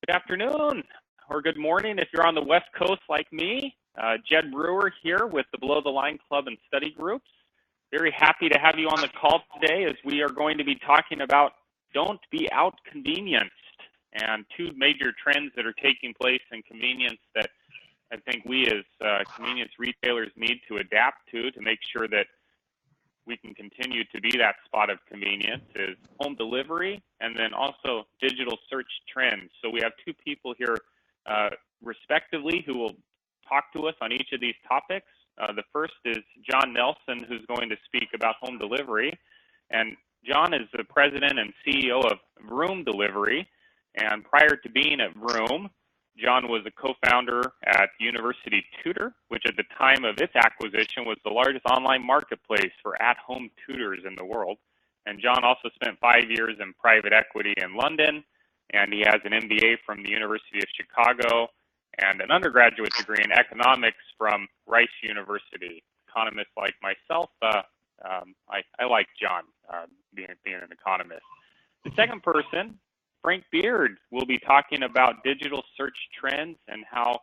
Good afternoon, or good morning if you're on the West Coast like me. Jed Brewer here with the Below the Line Club and Study Groups. Very happy to have you on the call today as we are going to be talking about don't be out-convenienced and two major trends that are taking place in convenience that I think we as convenience retailers need to adapt to make sure that we can continue to be that spot of convenience is home delivery and then also digital search trends. So we have two people here respectively who will talk to us on each of these topics. The first is John Nelson, who's going to speak about home delivery. And John is the president and CEO of Vroom Delivery. And prior to being at Vroom, John was a co-founder at University Tutor, which at the time of its acquisition was the largest online marketplace for at-home tutors in the world. And John also spent 5 years in private equity in London, and he has an MBA from the University of Chicago and an undergraduate degree in economics from Rice University. Economists like myself, I like John being an economist. The second person, Frank Beard, will be talking about digital search trends and how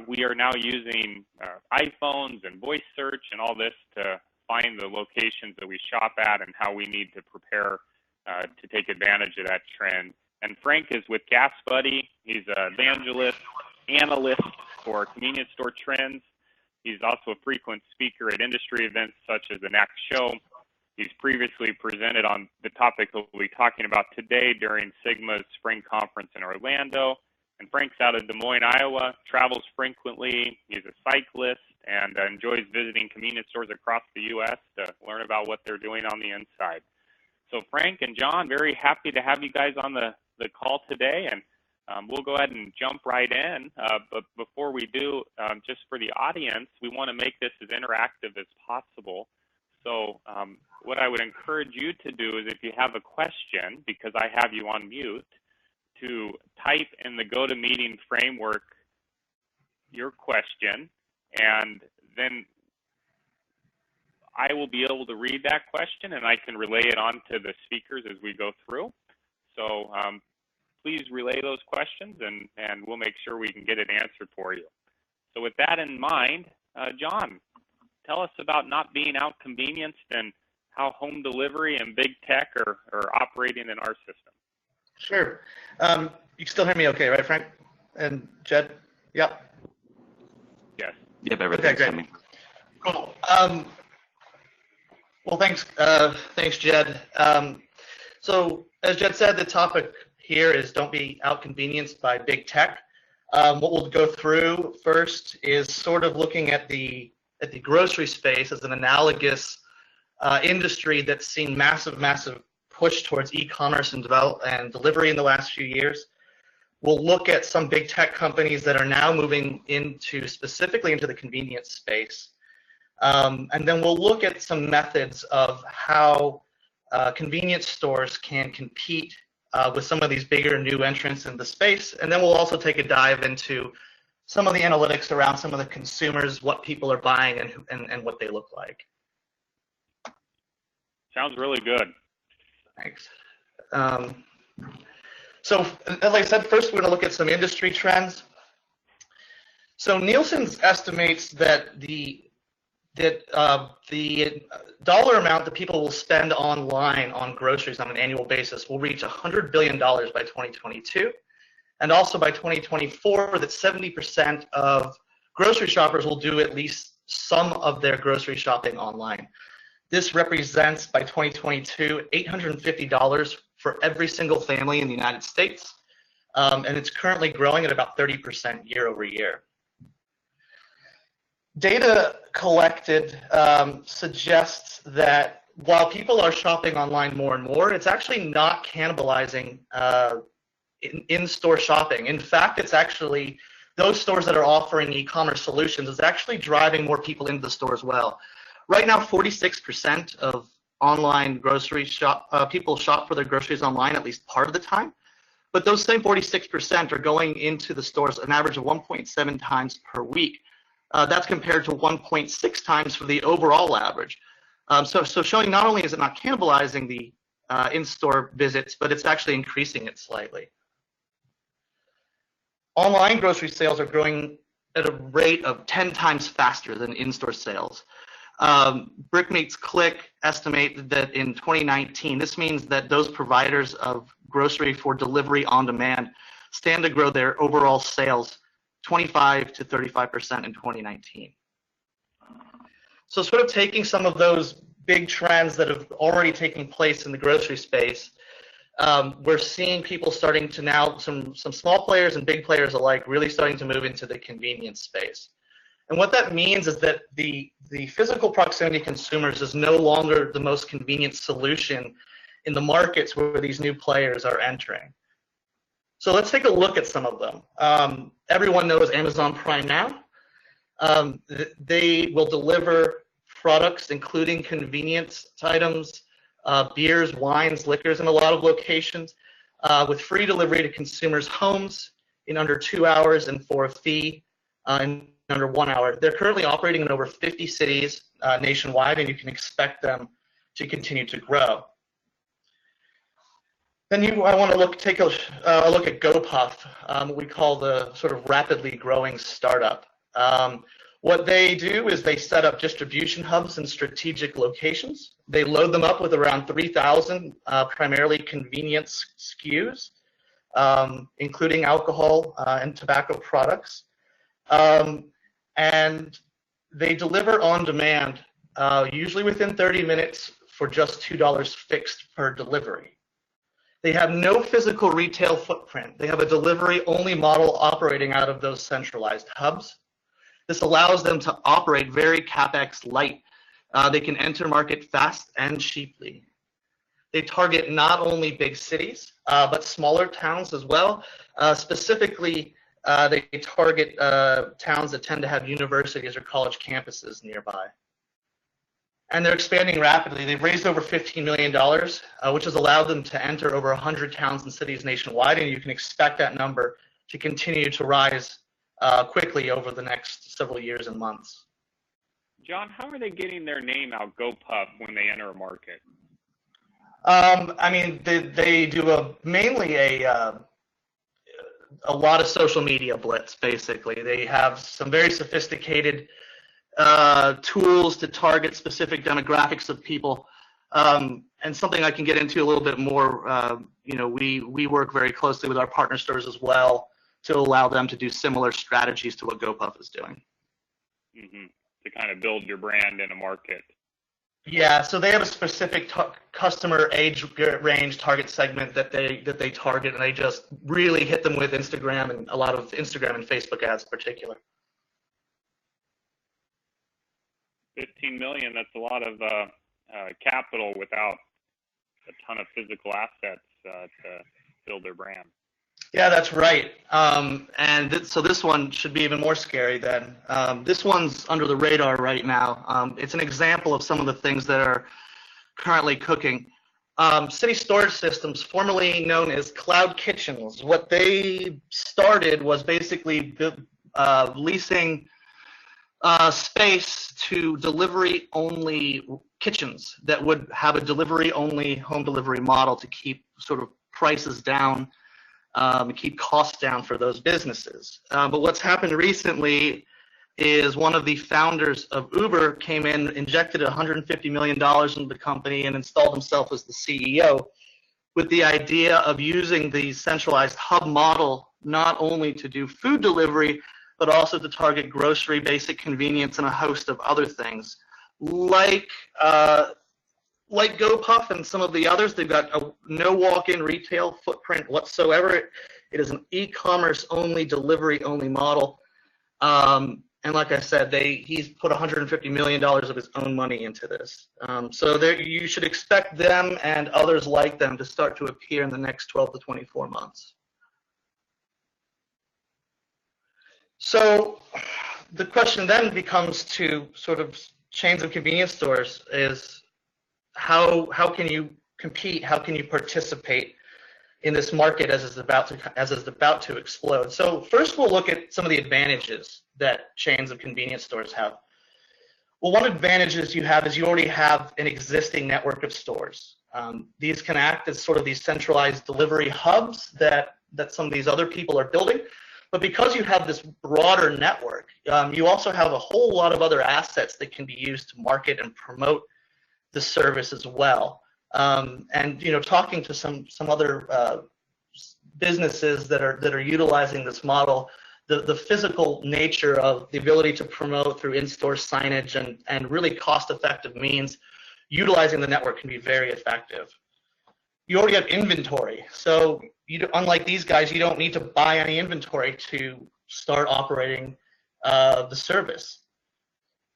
we are now using iPhones and voice search and all this to find the locations that we shop at and how we need to prepare to take advantage of that trend. And Frank is with Gas Buddy. He's an evangelist, analyst for convenience store trends. He's also a frequent speaker at industry events such as the NACS Show. He's previously presented on the topic that we'll be talking about today during Sigma's spring conference in Orlando. And Frank's out of Des Moines, Iowa, travels frequently. He's a cyclist and enjoys visiting convenience stores across the U.S. to learn about what they're doing on the inside. So Frank and John, very happy to have you guys on the call today. And we'll go ahead and jump right in. But before we do, just for the audience, we want to make this as interactive as possible. So what I would encourage you to do is if you have a question, because I have you on mute, to type in the GoToMeeting framework your question, and then I will be able to read that question and I can relay it on to the speakers as we go through. So please relay those questions and we'll make sure we can get it answered for you. So with that in mind, John, tell us about not being out-convenienced and how home delivery and big tech are operating in our system. Sure. You can still hear me okay, right, Frank and Jed? Yep. Yes. Yep, everything's coming. Cool. Well, thanks, Jed. So as Jed said, the topic here is don't be out-convenienced by big tech. What we'll go through first is sort of looking at the grocery space as an analogous industry that's seen massive push towards e-commerce and delivery in the last few years. We'll look at some big tech companies that are now moving specifically into the convenience space. And then we'll look at some methods of how convenience stores can compete with some of these bigger new entrants in the space. And then we'll also take a dive into some of the analytics around some of the consumers, what people are buying and what they look like. Sounds really good. Thanks. So as I said, first we're going to look at some industry trends. So Nielsen estimates that the dollar amount that people will spend online on groceries on an annual basis will reach $100 billion by 2022. And also by 2024, that 70% of grocery shoppers will do at least some of their grocery shopping online. This represents, by 2022, $850 for every single family in the United States. And it's currently growing at about 30% year over year. Data collected suggests that while people are shopping online more and more, it's actually not cannibalizing in-store shopping. In fact, it's actually those stores that are offering e-commerce solutions is actually driving more people into the store as well. Right now, 46% of online grocery people shop for their groceries online at least part of the time. But those same 46% are going into the stores an average of 1.7 times per week. That's compared to 1.6 times for the overall average. So showing not only is it not cannibalizing the in-store visits, but it's actually increasing it slightly. online grocery sales are growing at a rate of 10 times faster than in-store sales. Brickmeats Click estimated that in 2019, this means that those providers of grocery for delivery on demand stand to grow their overall sales 25 to 35% in 2019. So sort of taking some of those big trends that have already taken place in the grocery space, we're seeing people starting to now, some small players and big players alike, really starting to move into the convenience space. And what that means is that the physical proximity consumers is no longer the most convenient solution in the markets where these new players are entering. So let's take a look at some of them. Everyone knows Amazon Prime Now. They will deliver products including convenience items, beers, wines, liquors in a lot of locations with free delivery to consumers' homes in under 2 hours and for a fee in under 1 hour. They're currently operating in over 50 cities nationwide, and you can expect them to continue to grow. Then I want to take a look at GoPuff, what we call the sort of rapidly growing startup. What they do is they set up distribution hubs in strategic locations. They load them up with around 3,000 primarily convenience SKUs, including alcohol and tobacco products. And they deliver on demand, usually within 30 minutes for just $2 fixed per delivery. They have no physical retail footprint. They have a delivery-only model operating out of those centralized hubs. This allows them to operate very CapEx light. They can enter market fast and cheaply. They target not only big cities, but smaller towns as well. Specifically, they target towns that tend to have universities or college campuses nearby. And they're expanding rapidly. They've raised over $15 million, which has allowed them to enter over 100 towns and cities nationwide, and you can expect that number to continue to rise quickly over the next several years and months. John, how are they getting their name out, GoPuff, when they enter a market? I mean, they do mainly a lot of social media blitz, basically. They have some very sophisticated tools to target specific demographics of people. And something I can get into a little bit more, we work very closely with our partner stores as well to allow them to do similar strategies to what GoPuff is doing. Mm-hmm. To kind of build your brand in a market. Yeah, so they have a specific customer age range target segment that they target, and they just really hit them with Instagram and a lot of Instagram and Facebook ads in particular. 15 million, that's a lot of capital without a ton of physical assets to build their brand. Yeah, that's right. So this one should be even more scary then. This one's under the radar right now. It's an example of some of the things that are currently cooking. City Storage Systems, formerly known as Cloud Kitchens, what they started was basically leasing space to delivery-only kitchens that would have a delivery-only home delivery model to keep sort of prices down, keep costs down for those businesses. But what's happened recently is one of the founders of Uber came in, injected $150 million into the company, and installed himself as the CEO with the idea of using the centralized hub model not only to do food delivery, but also to target grocery, basic convenience, and a host of other things. Like GoPuff and some of the others, they've got no walk-in retail footprint whatsoever. It is an e-commerce only, delivery only model. And like I said, he's put $150 million of his own money into this. So you should expect them and others like them to start to appear in the next 12 to 24 months. So the question then becomes to sort of chains of convenience stores is how can you compete? How can you participate in this market as it's about to explode? So first we'll look at some of the advantages that chains of convenience stores have. Well, one advantage you have is you already have an existing network of stores. These can act as sort of these centralized delivery hubs that some of these other people are building. But because you have this broader network, you also have a whole lot of other assets that can be used to market and promote the service as well. And talking to some other businesses that are utilizing this model, the physical nature of the ability to promote through in-store signage and really cost-effective means, utilizing the network can be very effective. You already have inventory, so unlike these guys, you don't need to buy any inventory to start operating the service.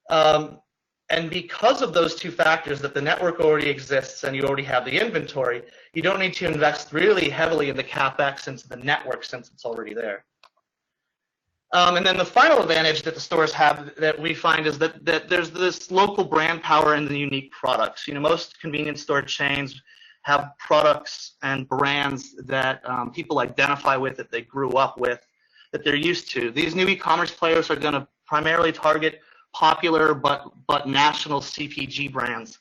And because of those two factors, that the network already exists and you already have the inventory, you don't need to invest really heavily in the CapEx into the network since it's already there. And then the final advantage that the stores have that we find is that there's this local brand power in the unique products. Most convenience store chains have products and brands that people identify with, that they grew up with, that they're used to. These new e-commerce players are going to primarily target popular but national CPG brands,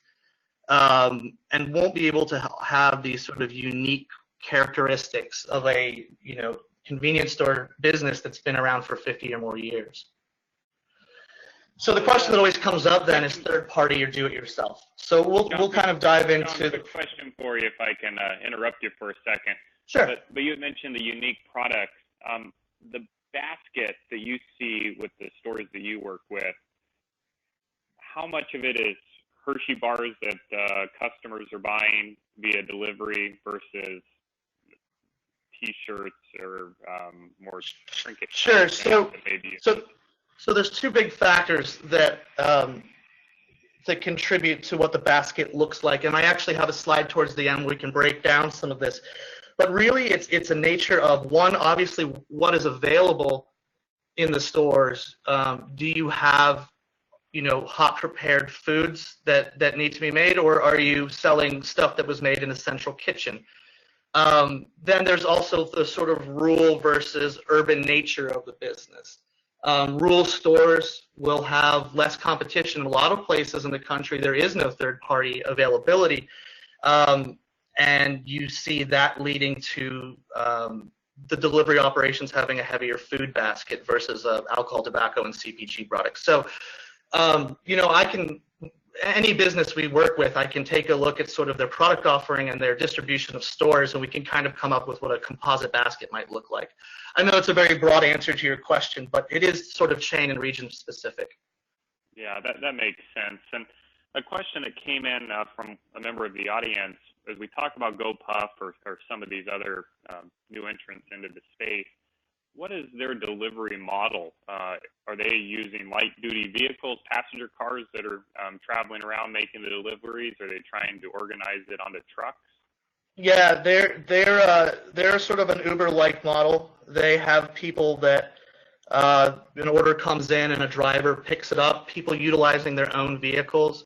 and won't be able to have these sort of unique characteristics of a convenience store business that's been around for 50 or more years. So the question that always comes up then is third party or do it yourself. So we'll kind of dive into the question for you, if I can interrupt you for a second. Sure. But you had mentioned the unique products. The basket that you see with the stores that you work with, how much of it is Hershey bars that customers are buying via delivery versus T-shirts or more trinket? Sure. So there's two big factors that that contribute to what the basket looks like, and I actually have a slide towards the end where we can break down some of this. But really, it's a nature of, one, obviously, what is available in the stores. Do you have hot prepared foods that need to be made, or are you selling stuff that was made in a central kitchen? Then there's also the sort of rural versus urban nature of the business. Rural stores will have less competition. In a lot of places in the country, there is no third-party availability, and you see that leading to the delivery operations having a heavier food basket versus alcohol, tobacco, and CPG products. So, any business we work with, I can take a look at sort of their product offering and their distribution of stores, and we can kind of come up with what a composite basket might look like. I know it's a very broad answer to your question, but it is sort of chain and region specific. Yeah, that makes sense. And a question that came in from a member of the audience, as we talk about GoPuff or some of these other new entrants into the space, what is their delivery model? Are they using light-duty vehicles, passenger cars that are traveling around making the deliveries? Are they trying to organize it onto trucks? Yeah, they're sort of an Uber-like model. They have people that an order comes in and a driver picks it up. People utilizing their own vehicles.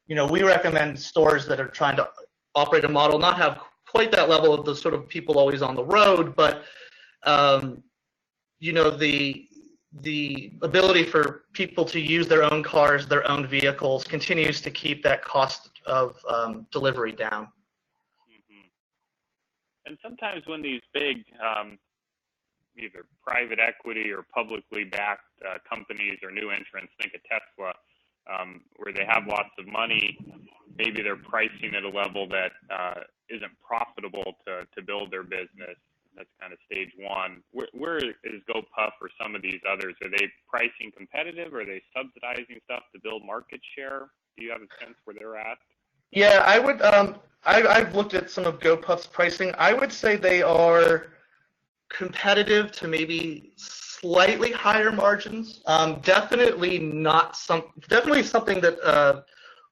We recommend stores that are trying to operate a model, not have quite that level of the sort of people always on the road, but the ability for people to use their own cars, their own vehicles, continues to keep that cost of delivery down. Mm-hmm. And sometimes when these big, either private equity or publicly backed companies or new entrants, think of Tesla, where they have lots of money, maybe they're pricing at a level that isn't profitable to build their business. That's kind of stage one. Where is GoPuff or some of these others? Are they pricing competitive? Are they subsidizing stuff to build market share? Do you have a sense where they're at? Yeah, I would. I've looked at some of GoPuff's pricing. I would say they are competitive to maybe slightly higher margins. Definitely something that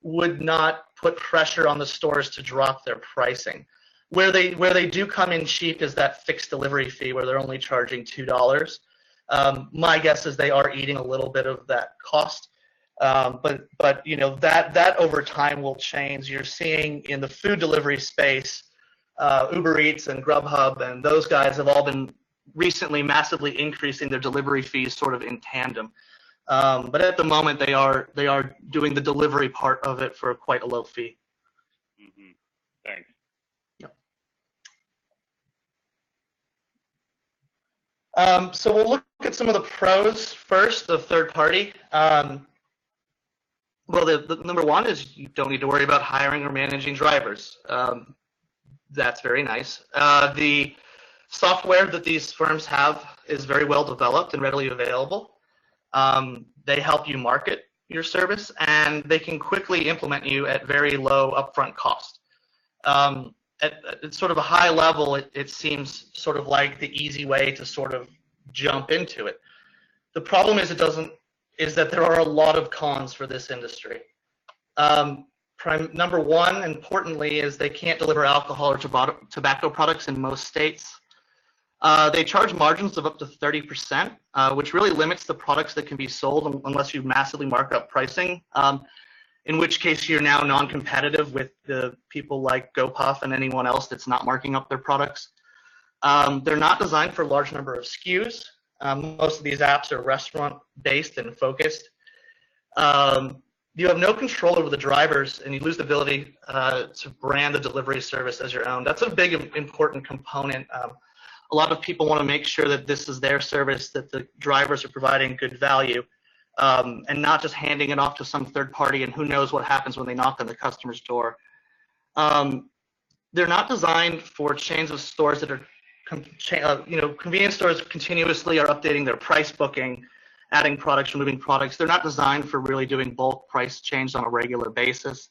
would not put pressure on the stores to drop their pricing. Where they do come in cheap is that fixed delivery fee, where they're only charging $2. My guess is they are eating a little bit of that cost, but that over time will change. You're seeing in the food delivery space, Uber Eats and Grubhub and those guys have all been recently massively increasing their delivery fees, sort of in tandem. But at the moment, they are doing the delivery part of it for quite a low fee. Mm-hmm. Thanks. So we'll look at some of the pros first of third party. Well, the number one is you don't need to worry about hiring or managing drivers. That's very nice. The software that these firms have is very well developed and readily available. They help you market your service, and they can quickly implement you at very low upfront cost. At sort of a high level, it seems sort of like the easy way to sort of jump into it. The problem is is that there are a lot of cons for this industry. Number one, importantly, is they can't deliver alcohol or tobacco products in most states. They charge margins of up to 30%, which really limits the products that can be sold unless you massively mark up pricing, in which case you're now non-competitive with the people like GoPuff and anyone else that's not marking up their products. They're not designed for a large number of SKUs. Most of these apps are restaurant-based and focused. You have no control over the drivers, and you lose the ability to brand the delivery service as your own. That's a big, important component. A lot of people want to make sure that this is their service, that the drivers are providing good value, and not just handing it off to some third party, and who knows what happens when they knock on the customer's door. They're not designed for chains of stores that are, convenience stores continuously are updating their price booking, adding products, removing products. They're not designed for really doing bulk price change on a regular basis.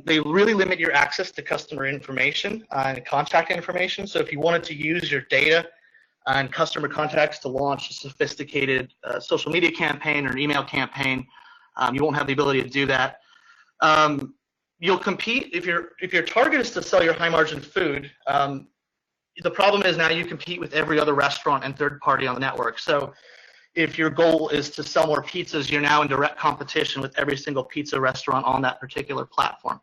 They really limit your access to customer information and contact information. So if you wanted to use your data and customer contacts to launch a sophisticated social media campaign or an email campaign, you won't have the ability to do that. You'll compete if your target is to sell your high margin food. The problem is now you compete with every other restaurant and third party on the network. So if your goal is to sell more pizzas, you're now in direct competition with every single pizza restaurant on that particular platform.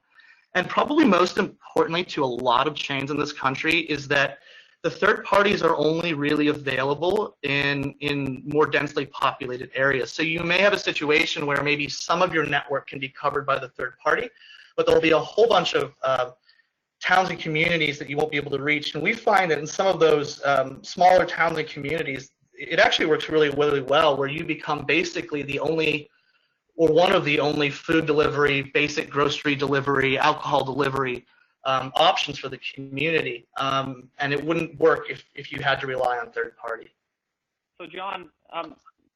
And probably most importantly to a lot of chains in this country is that the third parties are only really available in more densely populated areas. So you may have a situation where maybe some of your network can be covered by the third party, but there'll be a whole bunch of towns and communities that you won't be able to reach. And we find that in some of those smaller towns and communities, it actually works really, really well, where you become basically the only or one of the only food delivery, basic grocery delivery, alcohol delivery options for the community. And it wouldn't work if you had to rely on third party. So John,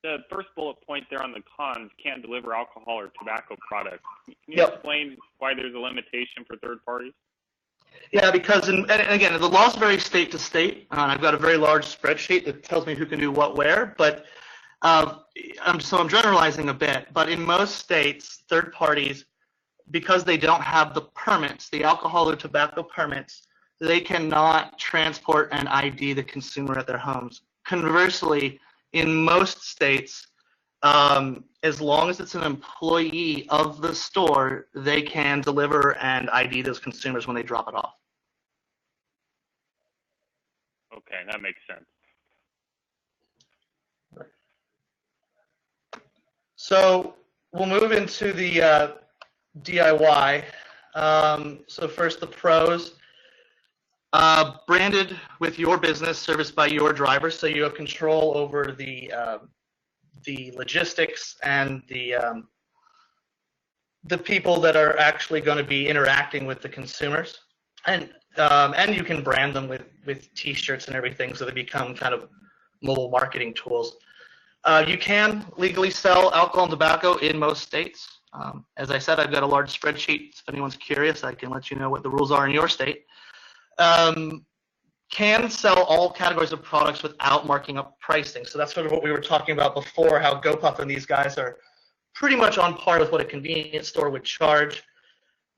the first bullet point there on the cons, can't deliver alcohol or tobacco products. Can you explain why there's a limitation for third parties? Yeah, because, and again, the laws vary state to state. I've got a very large spreadsheet that tells me who can do what where, but so I'm generalizing a bit. But in most states, third parties, because they don't have the permits, the alcohol or tobacco permits, they cannot transport and ID the consumer at their homes. Conversely, in most states, as long as it's an employee of the store, they can deliver and ID those consumers when they drop it off. Okay, that makes sense. So we'll move into the DIY. So first, the pros. Branded with your business, serviced by your driver, so you have control over the logistics and the people that are actually going to be interacting with the consumers, and you can brand them with T-shirts and everything, so they become kind of mobile marketing tools. You can legally sell alcohol and tobacco in most states. As I said, I've got a large spreadsheet. If anyone's curious, I can let you know what the rules are in your state. Can sell all categories of products without marking up pricing. So that's sort of what we were talking about before, how GoPuff and these guys are pretty much on par with what a convenience store would charge.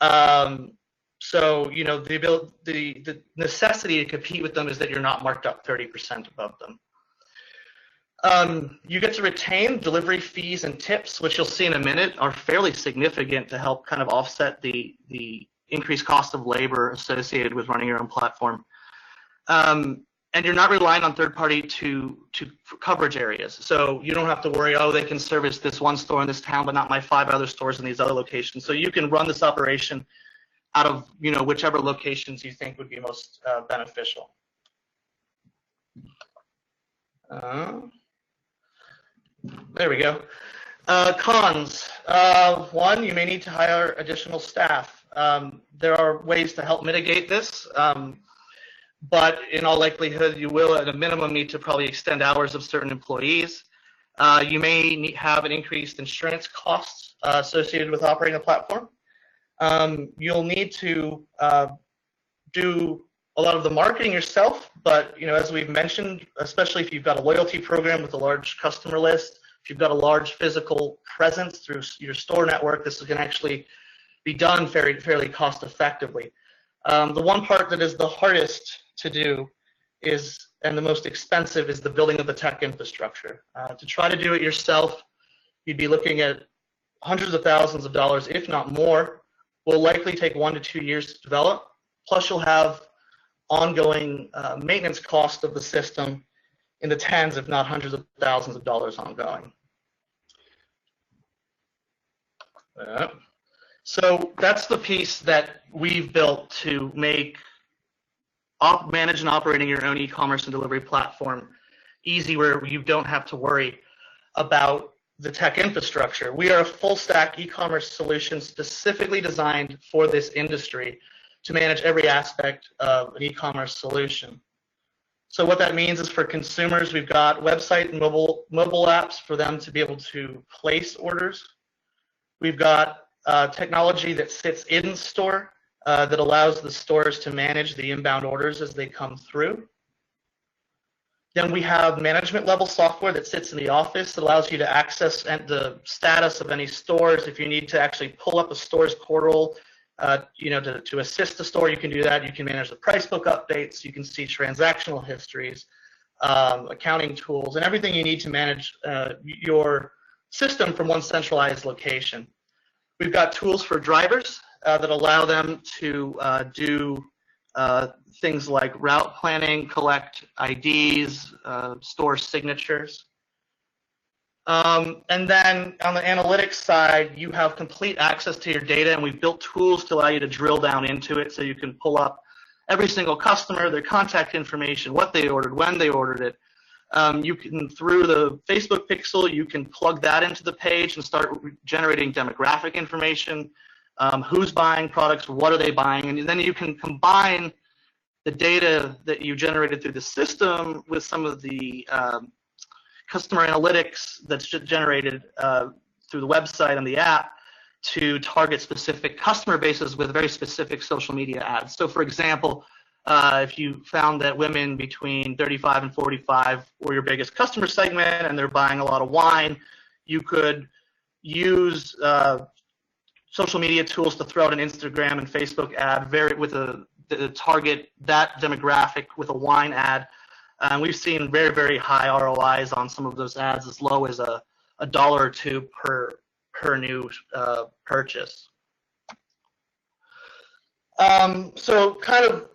So, you know, the necessity to compete with them is that you're not marked up 30% above them. You get to retain delivery fees and tips, which you'll see in a minute are fairly significant to help kind of offset the increased cost of labor associated with running your own platform. And you're not relying on third party to coverage areas. So you don't have to worry, oh, they can service this one store in this town, but not my 5 other stores in these other locations. So you can run this operation out of, you know, whichever locations you think would be most beneficial. There we go. Cons. One, you may need to hire additional staff. There are ways to help mitigate this, but in all likelihood, you will at a minimum need to probably extend hours of certain employees. You may have an increased insurance costs associated with operating a platform. You'll need to do a lot of the marketing yourself, but as we've mentioned, especially if you've got a loyalty program with a large customer list, if you've got a large physical presence through your store network, this can actually be done fairly cost effectively. The one part that is the hardest to do and the most expensive is the building of the tech infrastructure. To try to do it yourself, you'd be looking at hundreds of thousands of dollars, if not more. Will likely take 1 to 2 years to develop. Plus, you'll have ongoing maintenance cost of the system in the tens, if not hundreds of thousands of dollars ongoing. So that's the piece that we've built to make manage and operating your own e-commerce and delivery platform easy, where you don't have to worry about the tech infrastructure. We are a full stack e-commerce solution specifically designed for this industry to manage every aspect of an e-commerce solution. So what that means is for consumers, we've got website and mobile apps for them to be able to place orders. We've got technology that sits in store that allows the stores to manage the inbound orders as they come through. Then we have management level software that sits in the office that allows you to access the status of any stores. If you need to actually pull up a store's portal, to assist the store, you can do that. You can manage the price book updates. You can see transactional histories, accounting tools, and everything you need to manage your system from one centralized location. We've got tools for drivers that allow them to do things like route planning, collect IDs, store signatures. And then on the analytics side, you have complete access to your data, and we've built tools to allow you to drill down into it so you can pull up every single customer, their contact information, what they ordered, when they ordered it. You can, through the Facebook pixel, you can plug that into the page and start generating demographic information, who's buying products, what are they buying, and then you can combine the data that you generated through the system with some of the customer analytics that's generated through the website and the app to target specific customer bases with very specific social media ads. So for example, if you found that women between 35 and 45 were your biggest customer segment and they're buying a lot of wine, you could use social media tools to throw out an Instagram and Facebook ad to target that demographic with a wine ad. And we've seen very, very high ROIs on some of those ads, as low as $1 or $2 per new purchase. So kind of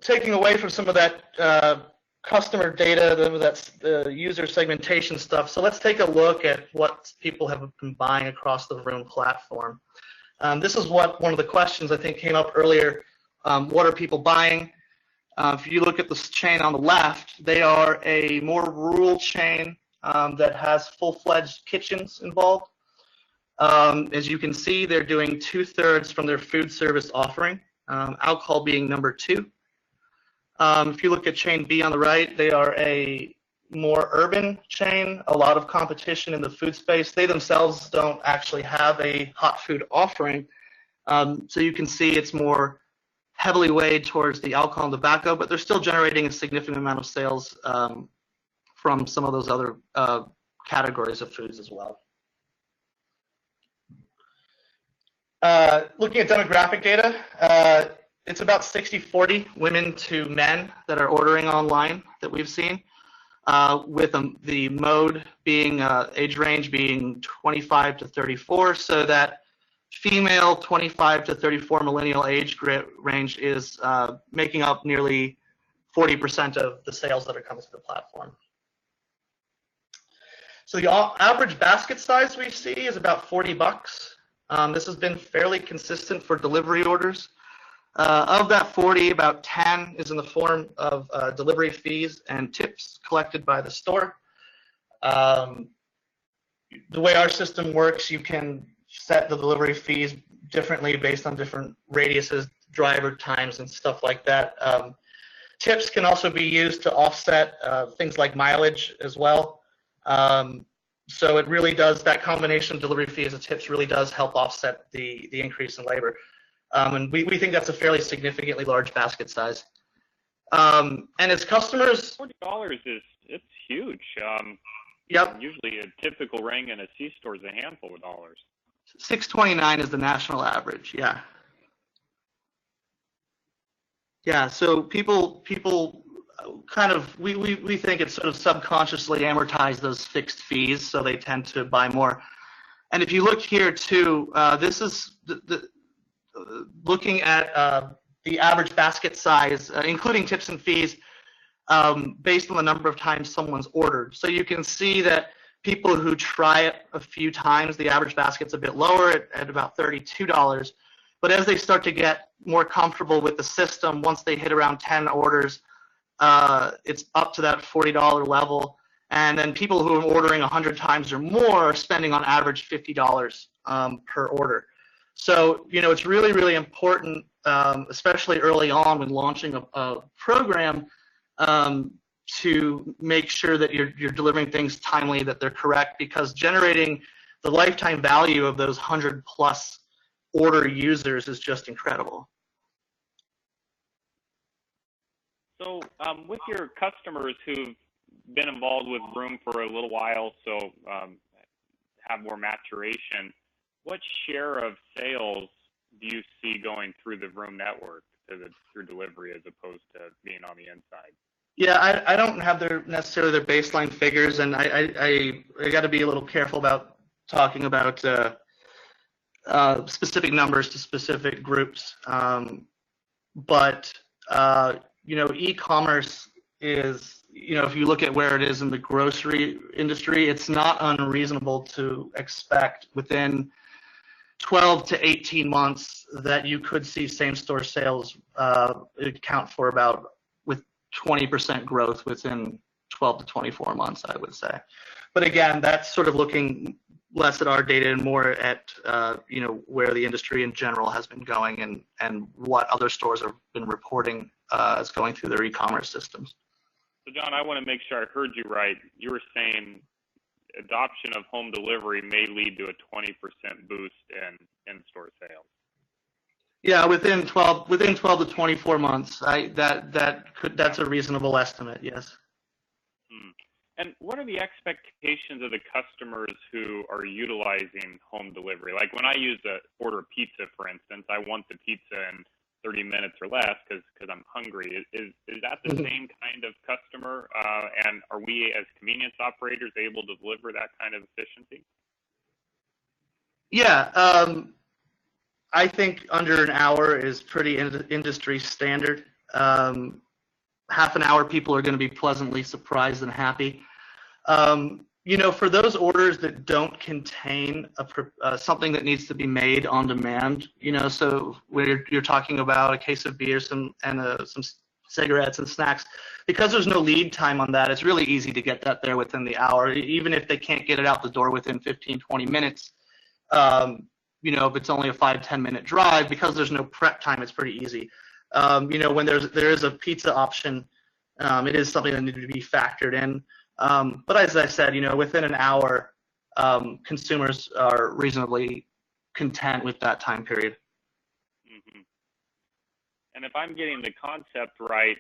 taking away from some of that customer data, that's the user segmentation stuff. So let's take a look at what people have been buying across the Vroom platform. This is one of the questions I think came up earlier. What are people buying? If you look at this chain on the left, they are a more rural chain that has full-fledged kitchens involved. As you can see, they're doing 2/3 from their food service offering, alcohol being number 2. If you look at chain B on the right, they are a more urban chain, a lot of competition in the food space. They themselves don't actually have a hot food offering. So you can see it's more heavily weighed towards the alcohol and tobacco, but they're still generating a significant amount of sales from some of those other categories of foods as well. Looking at demographic data, it's about 60-40 women to men that are ordering online that we've seen, with the mode being age range being 25 to 34, so that female 25 to 34 millennial age range is making up nearly 40% of the sales that are coming to the platform. So the average basket size we see is about $40. This has been fairly consistent for delivery orders. Of that 40, about 10 is in the form of delivery fees and tips collected by the store. The way our system works, you can set the delivery fees differently based on different radiuses, driver times, and stuff like that. Tips can also be used to offset things like mileage as well. So it really does, that combination of delivery fees and tips really does help offset the increase in labor. And we think that's a fairly significantly large basket size. And as customers, $40 it's huge. Yep. Usually a typical ring in a C-store is a handful of dollars. $6.29 is the national average. Yeah. Yeah. So people kind of, we think it's sort of subconsciously amortize those fixed fees, so they tend to buy more. And if you look here too, this is looking at the average basket size, including tips and fees, based on the number of times someone's ordered. So you can see that people who try it a few times, the average basket's a bit lower at about $32. But as they start to get more comfortable with the system, once they hit around 10 orders, it's up to that $40 level. And then people who are ordering 100 times or more are spending on average $50 per order. So, it's really, really important, especially early on when launching a program, to make sure that you're delivering things timely, that they're correct, because generating the lifetime value of those 100+ order users is just incredible. So with your customers who've been involved with Vroom for a little while, so have more maturation, what share of sales do you see going through the Vroom network through delivery as opposed to being on the inside? Yeah, I don't have necessarily their baseline figures, and I got to be a little careful about talking about specific numbers to specific groups. But e-commerce is, if you look at where it is in the grocery industry, it's not unreasonable to expect within 12 to 18 months that you could see same-store sales account for about 20% growth within 12 to 24 months, I would say. But again, that's sort of looking less at our data and more at where the industry in general has been going and what other stores have been reporting as going through their e-commerce systems. So John, I want to make sure I heard you right. You were saying adoption of home delivery may lead to a 20% boost in in-store sales. Yeah, within 12 to 24 months, that's a reasonable estimate. Yes. And what are the expectations of the customers who are utilizing home delivery? Like when I order pizza, for instance, I want the pizza in 30 minutes or less because I'm hungry. Is that the same kind of customer? And are we as convenience operators able to deliver that kind of efficiency? Yeah. I think under an hour is pretty industry standard. Half an hour, people are going to be pleasantly surprised and happy. For those orders that don't contain something that needs to be made on demand, so when you're talking about a case of beer, some cigarettes and snacks, because there's no lead time on that, it's really easy to get that there within the hour, even if they can't get it out the door within 15, 20 minutes. If it's only a 5-10 minute drive, because there's no prep time, it's pretty easy. When there is a pizza option, it is something that needs to be factored in. But as I said, within an hour, consumers are reasonably content with that time period. Mm-hmm. And if I'm getting the concept right,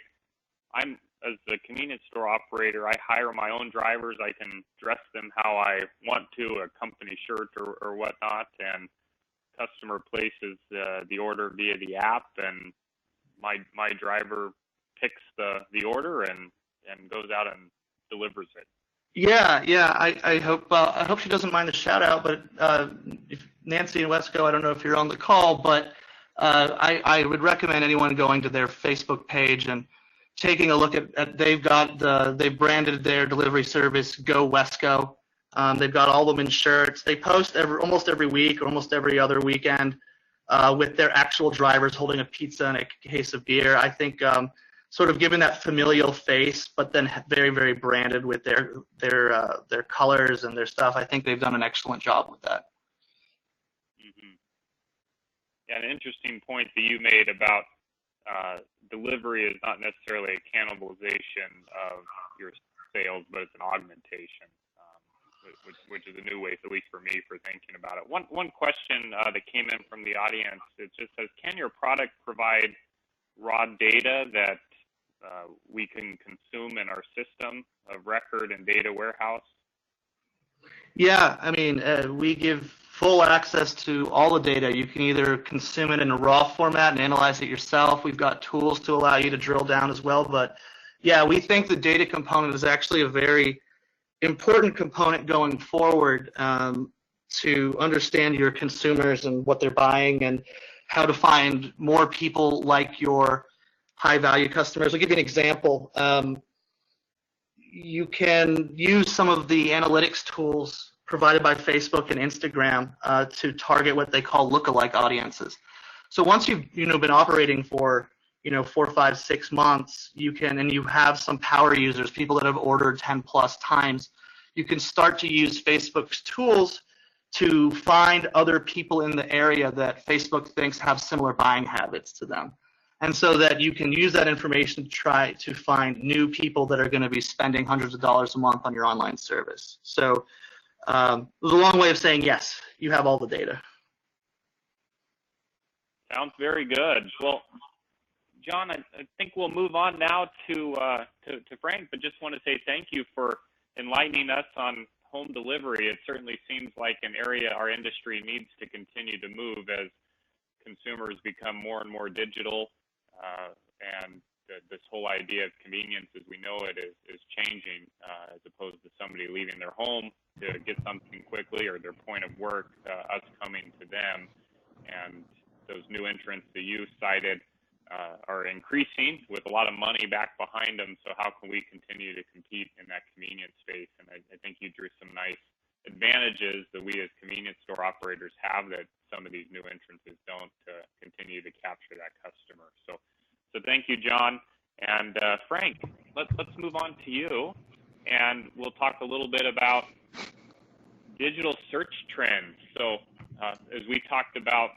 as a convenience store operator, I hire my own drivers. I can dress them how I want to, a company shirt or whatnot, and customer places the order via the app, and my driver picks the order and goes out and delivers it. Yeah. I hope she doesn't mind the shout out, but if Nancy and Wesco, I don't know if you're on the call, but I would recommend anyone going to their Facebook page and taking a look at they've branded their delivery service Go Wesco. They've got all the men shirts. They post almost every week or almost every other weekend with their actual drivers holding a pizza and a case of beer. I think sort of giving that familial face, but then very, very branded with their colors and their stuff. I think they've done an excellent job with that. Mm-hmm. Yeah, an interesting point that you made about delivery is not necessarily a cannibalization of your sales, but it's an augmentation, which is a new way, at least for me, for thinking about it. One question that came in from the audience, it just says, can your product provide raw data that we can consume in our system of record and data warehouse? Yeah, I mean, we give full access to all the data. You can either consume it in a raw format and analyze it yourself. We've got tools to allow you to drill down as well. But yeah, we think the data component is actually a very important component going forward, to understand your consumers and what they're buying and how to find more people like your high value customers. I'll give you an example. You can use some of the analytics tools provided by Facebook and Instagram to target what they call lookalike audiences. So once you've been operating for 4, 5, 6 months, you have some power users, people that have ordered 10 plus times, you can start to use Facebook's tools to find other people in the area that Facebook thinks have similar buying habits to them. And so that you can use that information to try to find new people that are going to be spending hundreds of dollars a month on your online service. So it was a long way of saying yes, you have all the data. Sounds very good. Well, John, I think we'll move on now to Frank, but just want to say thank you for enlightening us on home delivery. It certainly seems like an area our industry needs to continue to move as consumers become more and more digital. And this whole idea of convenience as we know it is changing, as opposed to somebody leaving their home to get something quickly or their point of work, us coming to them. And those new entrants that you cited are increasing with a lot of money back behind them. So how can we continue to compete in that convenience space? And I think you drew some nice advantages that we as convenience store operators have that some of these new entrants don't, to continue to capture that customer. So thank you, John. And Frank, let's move on to you, and we'll talk a little bit about digital search trends. So as we talked about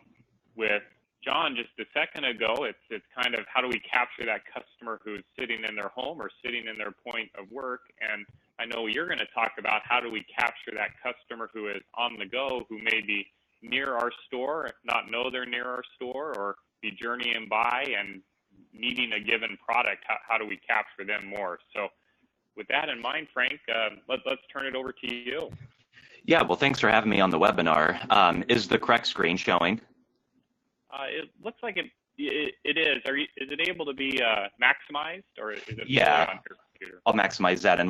with John just a second ago, it's kind of how do we capture that customer who's sitting in their home or sitting in their point of work. And I know you're going to talk about how do we capture that customer who is on the go, who may be near our store, not know they're near our store, or be journeying by and needing a given product. How do we capture them more? So with that in mind, Frank, let's turn it over to you. Yeah, well, thanks for having me on the webinar. Is the correct screen showing? It looks like it is. Is it able to be maximized, or is it yeah. on your computer? I'll maximize that in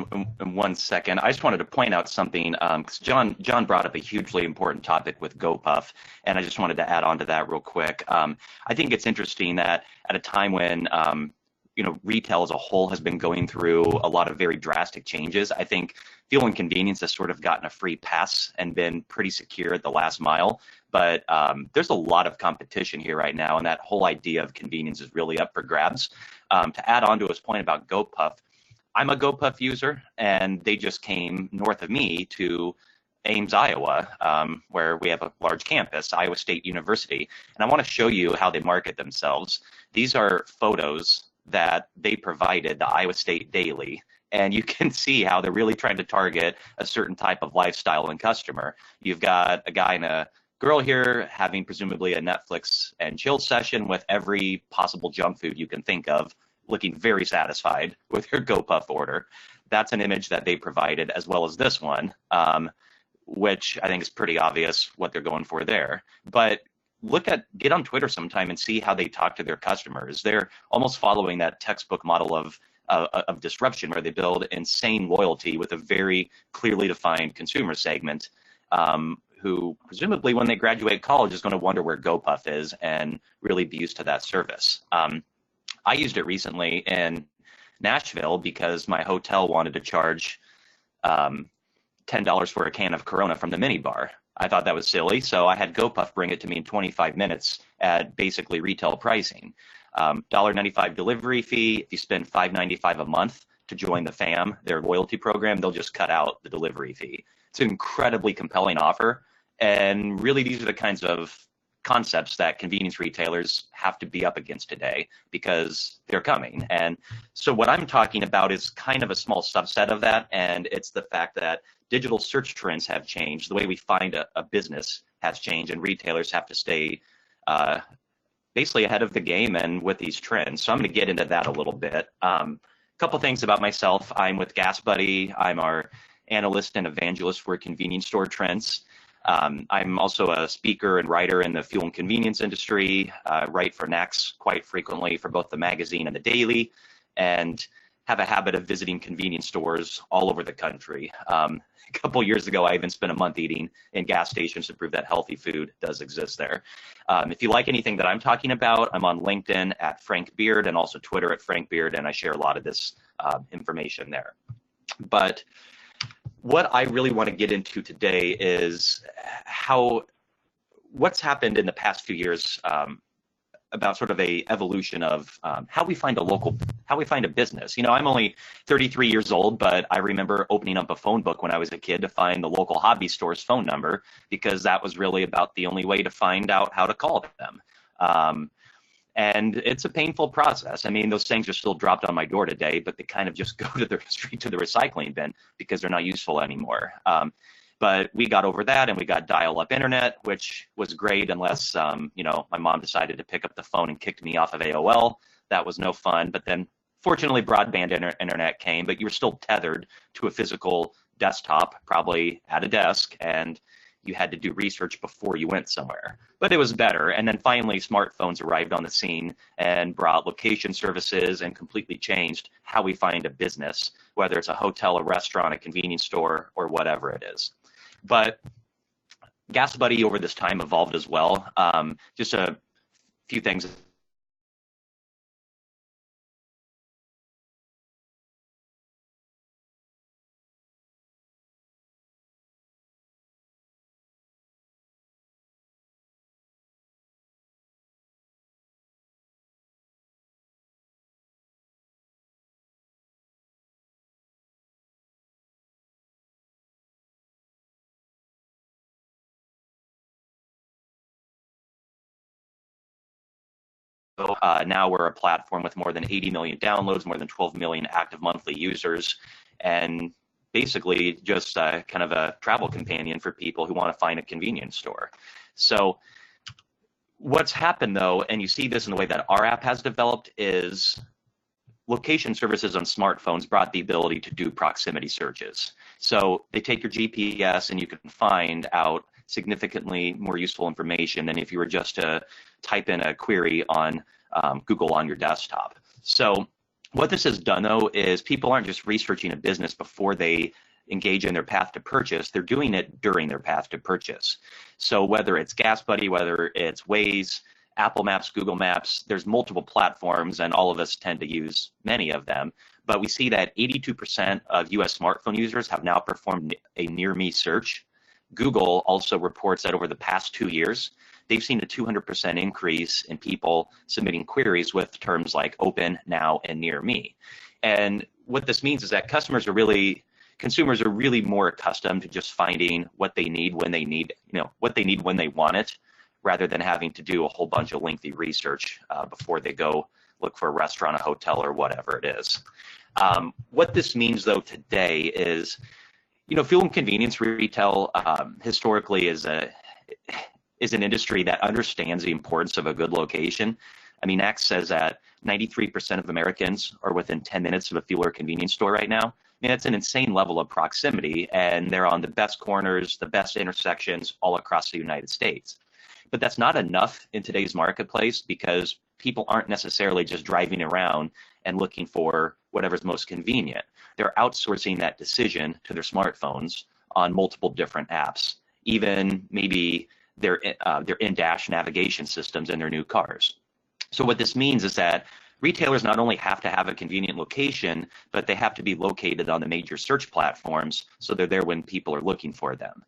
1 second. I just wanted to point out something, because John brought up a hugely important topic with GoPuff, and I just wanted to add on to that real quick. I think it's interesting that at a time when retail as a whole has been going through a lot of very drastic changes, I think fuel and convenience has sort of gotten a free pass and been pretty secure at the last mile. But there's a lot of competition here right now, and that whole idea of convenience is really up for grabs. To add on to his point about GoPuff, I'm a GoPuff user, and they just came north of me to Ames, Iowa, where we have a large campus, Iowa State University. And I want to show you how they market themselves. These are photos that they provided the Iowa State Daily, and you can see how they're really trying to target a certain type of lifestyle and customer. You've got a guy and a girl here having presumably a Netflix and chill session with every possible junk food you can think of, looking very satisfied with her GoPuff order. That's an image that they provided, as well as this one, which I think is pretty obvious what they're going for there. But get on Twitter sometime and see how they talk to their customers. They're almost following that textbook model of disruption, where they build insane loyalty with a very clearly defined consumer segment, who presumably when they graduate college is going to wonder where GoPuff is and really be used to that service. I used it recently in Nashville because my hotel wanted to charge $10 for a can of Corona from the minibar. I thought that was silly, so I had GoPuff bring it to me in 25 minutes at basically retail pricing. $1.95 delivery fee. If you spend $5.95 a month to join the FAM, their loyalty program, they'll just cut out the delivery fee. It's an incredibly compelling offer, and really these are the kinds of concepts that convenience retailers have to be up against today because they're coming. And so what I'm talking about is kind of a small subset of that, and it's the fact that digital search trends have changed. The way we find a business has changed, and retailers have to stay basically ahead of the game and with these trends. So I'm going to get into that a little bit. Couple things about myself. I'm with GasBuddy. I'm our analyst and evangelist for convenience store trends. I'm also a speaker and writer in the fuel and convenience industry, write for NACS quite frequently for both the magazine and the daily, and have a habit of visiting convenience stores all over the country. A couple years ago, I even spent a month eating in gas stations to prove that healthy food does exist there. If you like anything that I'm talking about, I'm on LinkedIn at Frank Beard and also Twitter at Frank Beard, and I share a lot of this information there. But what I really want to get into today is what's happened in the past few years about sort of a evolution of how we find a business. You know, I'm only 33 years old, but I remember opening up a phone book when I was a kid to find the local hobby store's phone number because that was really about the only way to find out how to call them. And it's a painful process. I mean, those things are still dropped on my door today, but they kind of just go to straight to the recycling bin because they're not useful anymore. But we got over that and we got dial-up internet, which was great unless, you know, my mom decided to pick up the phone and kicked me off of AOL. That was no fun. But then fortunately, broadband internet came, but you were still tethered to a physical desktop, probably at a desk, and you had to do research before you went somewhere. But it was better. And then finally, smartphones arrived on the scene and brought location services and completely changed how we find a business, whether it's a hotel, a restaurant, a convenience store, or whatever it is. But GasBuddy over this time evolved as well. Just a few things. Now we're a platform with more than 80 million downloads, more than 12 million active monthly users, and basically just kind of a travel companion for people who want to find a convenience store. So what's happened though, and you see this in the way that our app has developed, is location services on smartphones brought the ability to do proximity searches. So they take your GPS and you can find out significantly more useful information than if you were just to type in a query on Google on your desktop. So what this has done, though, is people aren't just researching a business before they engage in their path to purchase, they're doing it during their path to purchase. So whether it's GasBuddy, whether it's Waze, Apple Maps, Google Maps, there's multiple platforms, and all of us tend to use many of them. But we see that 82% of US smartphone users have now performed a near me search. Google also reports that over the past 2 years, they've seen a 200% increase in people submitting queries with terms like open, now, and near me. And what this means is that consumers are really more accustomed to just finding what they need when they need, what they need when they want it, rather than having to do a whole bunch of lengthy research before they go look for a restaurant, a hotel, or whatever it is. What this means, though, today is, fuel and convenience retail historically is an industry that understands the importance of a good location. I mean, NACS says that 93% of Americans are within 10 minutes of a fuel or convenience store right now. I mean, that's an insane level of proximity, and they're on the best corners, the best intersections all across the United States. But that's not enough in today's marketplace because people aren't necessarily just driving around and looking for whatever's most convenient. They're outsourcing that decision to their smartphones on multiple different apps, even maybe their in-dash navigation systems in their new cars. So what this means is that retailers not only have to have a convenient location, but they have to be located on the major search platforms so they're there when people are looking for them.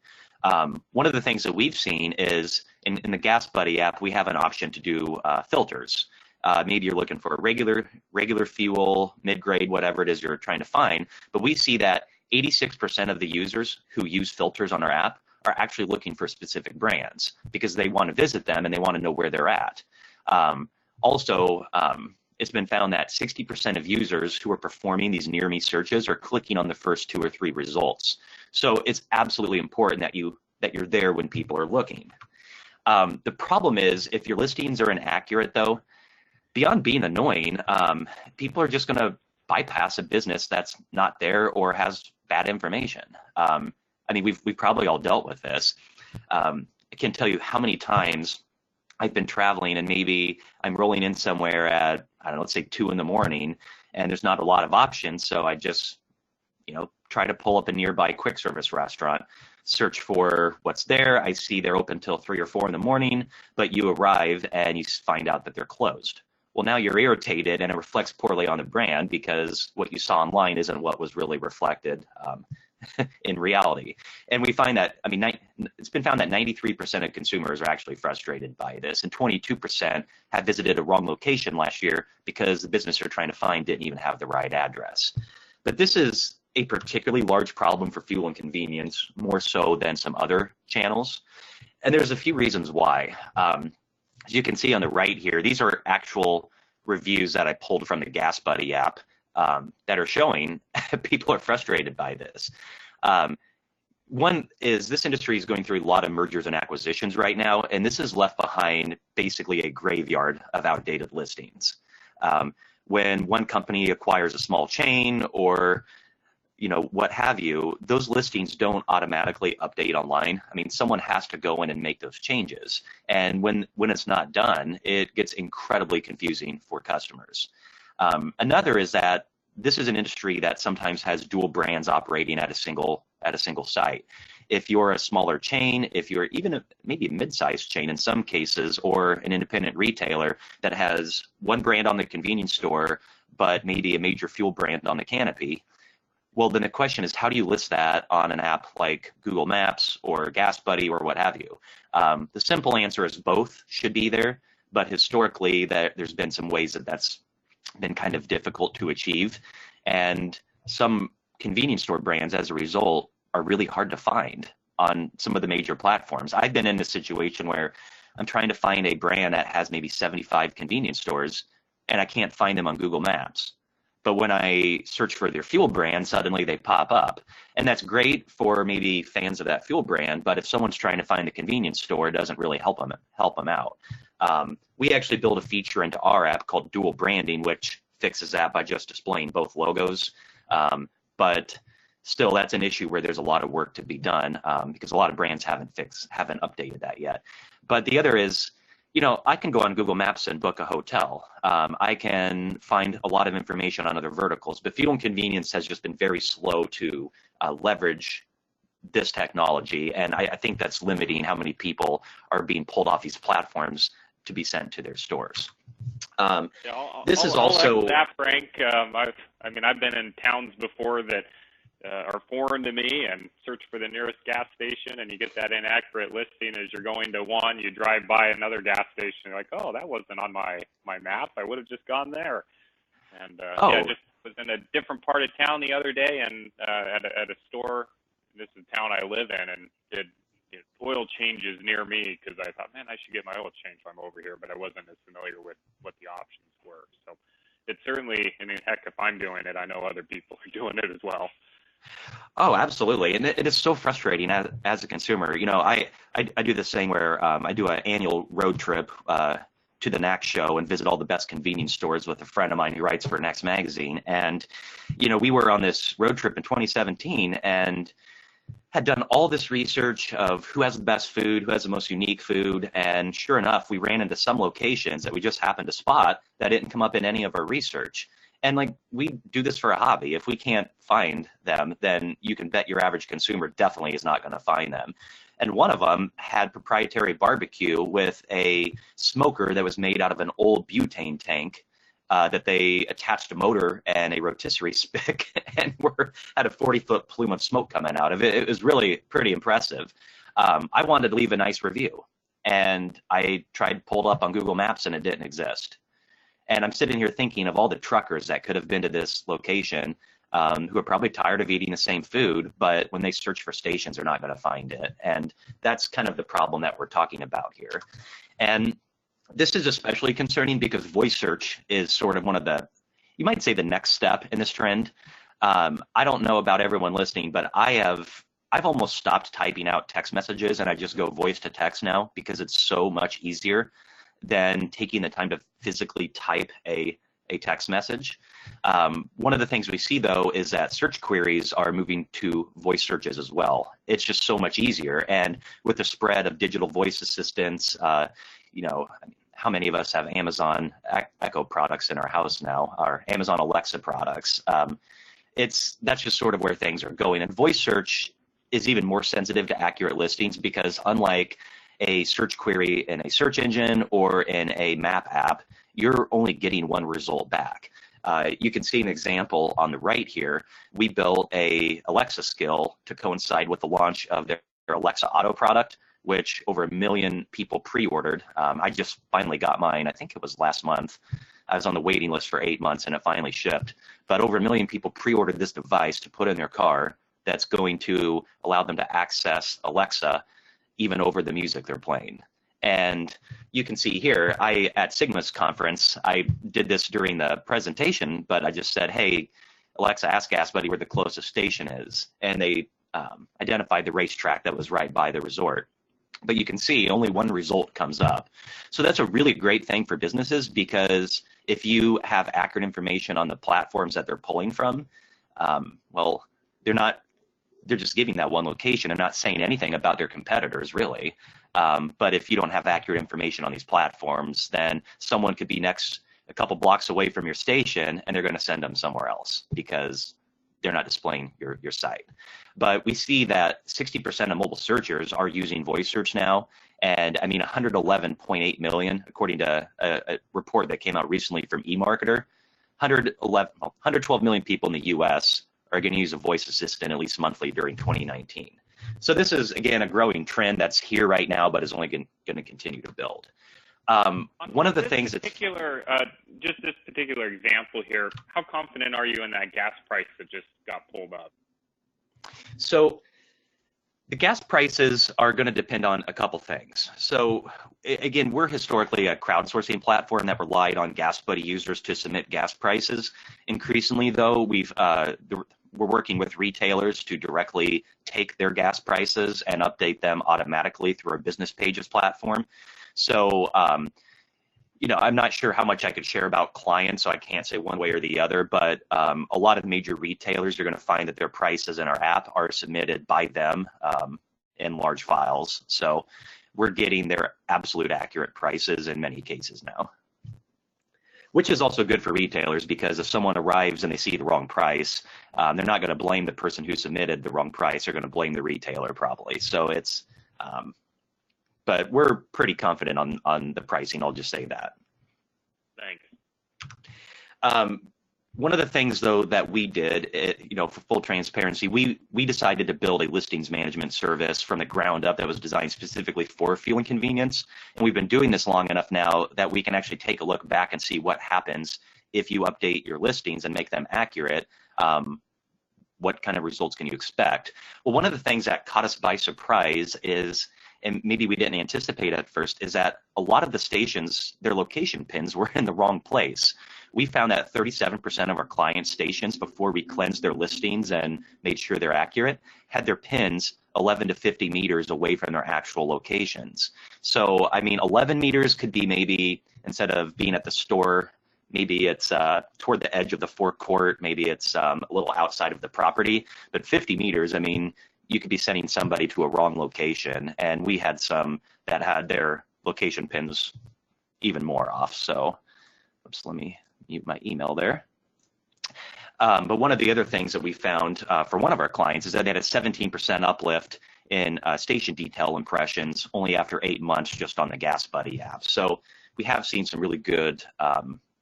One of the things that we've seen is in the Gas Buddy app, we have an option to do filters. Maybe you're looking for a regular fuel, mid-grade, whatever it is you're trying to find. But we see that 86% of the users who use filters on our app are actually looking for specific brands because they want to visit them and they want to know where they're at. Also, it's been found that 60% of users who are performing these near me searches are clicking on the first 2 or 3 results. So it's absolutely important that you're there when people are looking. The problem is if your listings are inaccurate, though, beyond being annoying, people are just going to bypass a business that's not there or has bad information. I mean, we've probably all dealt with this. I can't tell you how many times I've been traveling and maybe I'm rolling in somewhere at, I don't know, let's say 2 in the morning, and there's not a lot of options. So I just, try to pull up a nearby quick service restaurant, search for what's there. I see they're open till 3 or 4 in the morning, but you arrive and you find out that they're closed. Well, now you're irritated and it reflects poorly on the brand because what you saw online isn't what was really reflected in reality. And we find that, it's been found that 93% of consumers are actually frustrated by this, and 22% have visited a wrong location last year because the business they're trying to find didn't even have the right address. But this is a particularly large problem for fuel and convenience, more so than some other channels. And there's a few reasons why. As you can see on the right here, these are actual reviews that I pulled from the Gas Buddy app that are showing people are frustrated by this. One is this industry is going through a lot of mergers and acquisitions right now, and this has left behind basically a graveyard of outdated listings. When one company acquires a small chain or what have you, those listings don't automatically update online. I mean, someone has to go in and make those changes. And when it's not done, it gets incredibly confusing for customers. Another is that this is an industry that sometimes has dual brands operating at a single site. If you're a smaller chain, if you're even maybe a mid-sized chain in some cases, or an independent retailer that has one brand on the convenience store, but maybe a major fuel brand on the canopy, well, then the question is, how do you list that on an app like Google Maps or Gas Buddy or what have you? The simple answer is both should be there, but historically there's been some ways that's been kind of difficult to achieve. And some convenience store brands, as a result, are really hard to find on some of the major platforms. I've been in a situation where I'm trying to find a brand that has maybe 75 convenience stores, and I can't find them on Google Maps. But when I search for their fuel brand, suddenly they pop up. And that's great for maybe fans of that fuel brand, but if someone's trying to find a convenience store, it doesn't really help them out. We actually built a feature into our app called Dual Branding, which fixes that by just displaying both logos. But still, that's an issue where there's a lot of work to be done because a lot of brands haven't updated that yet. But the other is, I can go on Google Maps and book a hotel. I can find a lot of information on other verticals, but fuel and convenience has just been very slow to leverage this technology. And I think that's limiting how many people are being pulled off these platforms to be sent to their stores. This is also that, Frank. I've been in towns before that are foreign to me and search for the nearest gas station, and you get that inaccurate listing as you're going to one. You drive by another gas station, you're like, oh, that wasn't on my map. I would have just gone there. And just was in a different part of town the other day, and at a store. This is the town I live in, and did oil changes near me because I thought, man, I should get my oil changed while I'm over here, but I wasn't as familiar with what the options were. So it's certainly, heck, if I'm doing it, I know other people are doing it as well. Oh, absolutely. And it is so frustrating as a consumer. I do this thing where I do an annual road trip to the NACS show and visit all the best convenience stores with a friend of mine who writes for NACS magazine. And, we were on this road trip in 2017 and had done all this research of who has the best food, who has the most unique food. And sure enough, we ran into some locations that we just happened to spot that didn't come up in any of our research. And we do this for a hobby. If we can't find them, then you can bet your average consumer definitely is not going to find them. And one of them had proprietary barbecue with a smoker that was made out of an old butane tank that they attached a motor and a rotisserie spigot and had a 40-foot plume of smoke coming out of it. It was really pretty impressive. I wanted to leave a nice review, and I tried pulled up on Google Maps and it didn't exist. And I'm sitting here thinking of all the truckers that could have been to this location, who are probably tired of eating the same food, but when they search for stations, they're not going to find it. And that's kind of the problem that we're talking about here. And this is especially concerning because voice search is sort of one of the, you might say, the next step in this trend. I don't know about everyone listening, but I've almost stopped typing out text messages and I just go voice to text now because it's so much easier than taking the time to physically type a text message. One of the things we see, though, is that search queries are moving to voice searches as well. It's just so much easier. And with the spread of digital voice assistants, you know, how many of us have Amazon Echo products in our house now, or Amazon Alexa products? That's just sort of where things are going. And voice search is even more sensitive to accurate listings because unlike a search query in a search engine or in a map app, you're only getting one result back. You can see an example on the right here. We built a Alexa skill to coincide with the launch of their Alexa Auto product, which over 1 million people pre-ordered. I just finally got mine. I think it was last month. I was on the waiting list for 8 months and it finally shipped. But over 1 million people pre-ordered this device to put in their car that's going to allow them to access Alexa even over the music they're playing. And you can see here, at Sigma's conference, I did this during the presentation, but I just said, hey, Alexa, ask GasBuddy where the closest station is. And they identified the racetrack that was right by the resort. But you can see only one result comes up. So that's a really great thing for businesses because if you have accurate information on the platforms that they're pulling from, well, they're just giving that one location and not saying anything about their competitors, really. But if you don't have accurate information on these platforms, then someone could be a couple blocks away from your station and they're going to send them somewhere else because they're not displaying your site. But we see that 60% of mobile searchers are using voice search now. And I mean, 111.8 million, according to a report that came out recently from eMarketer, 112 million people in the US are going to use a voice assistant at least monthly during 2019. So this is, again, a growing trend that's here right now, but is only going to continue to build. One of the things that's just this particular example here, how confident are you in that gas price that just got pulled up? So the gas prices are going to depend on a couple things. So again, we're historically a crowdsourcing platform that relied on GasBuddy users to submit gas prices. Increasingly, though, we're working with retailers to directly take their gas prices and update them automatically through our Business Pages platform. So, you know, I'm not sure how much I could share about clients, so I can't say one way or the other, but a lot of major retailers are going to find that their prices in our app are submitted by them in large files. So we're getting their absolute accurate prices in many cases now, which is also good for retailers because if someone arrives and they see the wrong price, they're not going to blame the person who submitted the wrong price. They're going to blame the retailer probably. So it's, but we're pretty confident on the pricing. I'll just say that. Thanks. One of the things, though, that we did, you know, for full transparency, we decided to build a listings management service from the ground up that was designed specifically for fuel and convenience. And we've been doing this long enough now that we can actually take a look back and see what happens if you update your listings and make them accurate. What kind of results can you expect? Well, one of the things that caught us by surprise is, and maybe we didn't anticipate at first, is that a lot of the stations, their location pins were in the wrong place. We found that 37% of our client stations, before we cleansed their listings and made sure they're accurate, had their pins 11 to 50 meters away from their actual locations. So, I mean, 11 meters could be maybe, instead of being at the store, maybe it's toward the edge of the forecourt, maybe it's a little outside of the property, but 50 meters, I mean, you could be sending somebody to a wrong location, and we had some that had their location pins even more off. So, oops, let me mute my email there. But one of the other things that we found for one of our clients is that they had a 17% uplift in station detail impressions only after 8 months just on the GasBuddy app. So we have seen some really good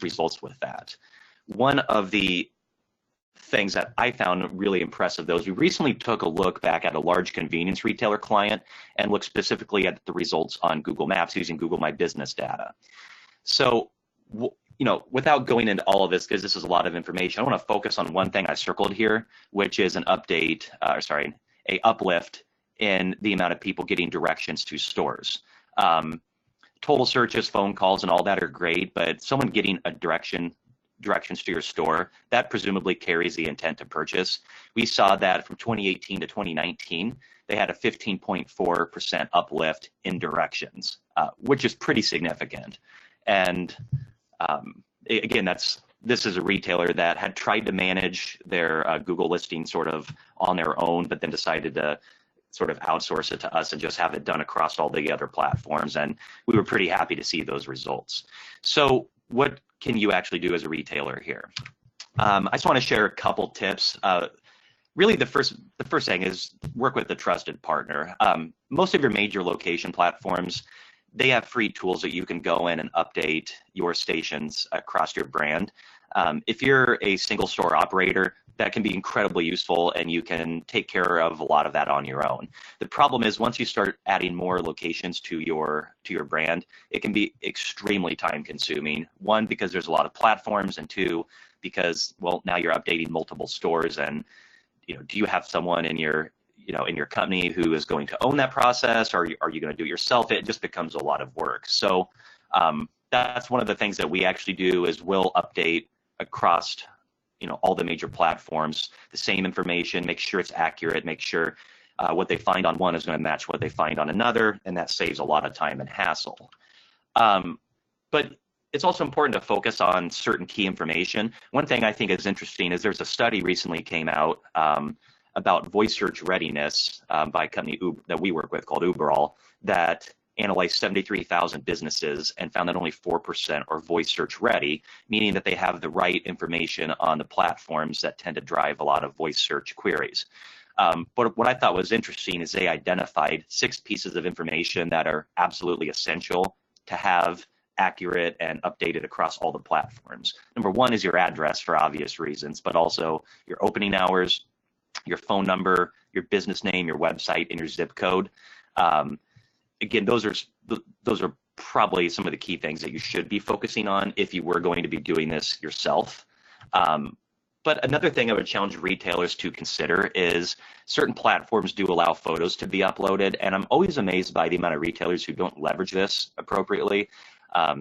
results with that. One of the things that I found really impressive, though, is we recently took a look back at a large convenience retailer client and looked specifically at the results on Google Maps using Google My Business data. So, without going into all of this, because this is a lot of information, I want to focus on one thing I circled here, which is an update, a uplift in the amount of people getting directions to stores. Total searches, phone calls, and all that are great, but someone getting a directions to your store, that presumably carries the intent to purchase. We saw that from 2018 to 2019, they had a 15.4% uplift in directions, which is pretty significant. And again, this is a retailer that had tried to manage their Google listing sort of on their own, but then decided to sort of outsource it to us and just have it done across all the other platforms. And we were pretty happy to see those results. So what can you actually do as a retailer here? I just want to share a couple tips. Really, the first thing is work with a trusted partner. Most of your major location platforms, they have free tools that you can go in and update your stations across your brand. If you're a single store operator, that can be incredibly useful, and you can take care of a lot of that on your own. The problem is once you start adding more locations to your brand, it can be extremely time consuming. One, because there's a lot of platforms, and two, because, well, now you're updating multiple stores, and do you have someone in your company who is going to own that process, or are you going to do it yourself? It just becomes a lot of work. So that's one of the things that we actually do is we'll update across all the major platforms, the same information, make sure it's accurate, make sure what they find on one is going to match what they find on another, and that saves a lot of time and hassle. But it's also important to focus on certain key information. One thing I think is interesting is there's a study recently came out about voice search readiness by a company that we work with called Uberall that analyzed 73,000 businesses and found that only 4% are voice search ready, meaning that they have the right information on the platforms that tend to drive a lot of voice search queries. But what I thought was interesting is they identified 6 pieces of information that are absolutely essential to have accurate and updated across all the platforms. Number 1 is your address for obvious reasons, but also your opening hours, your phone number, your business name, your website, and your zip code. Again, those are probably some of the key things that you should be focusing on if you were going to be doing this yourself. But another thing I would challenge retailers to consider is certain platforms do allow photos to be uploaded, and I'm always amazed by the amount of retailers who don't leverage this appropriately. I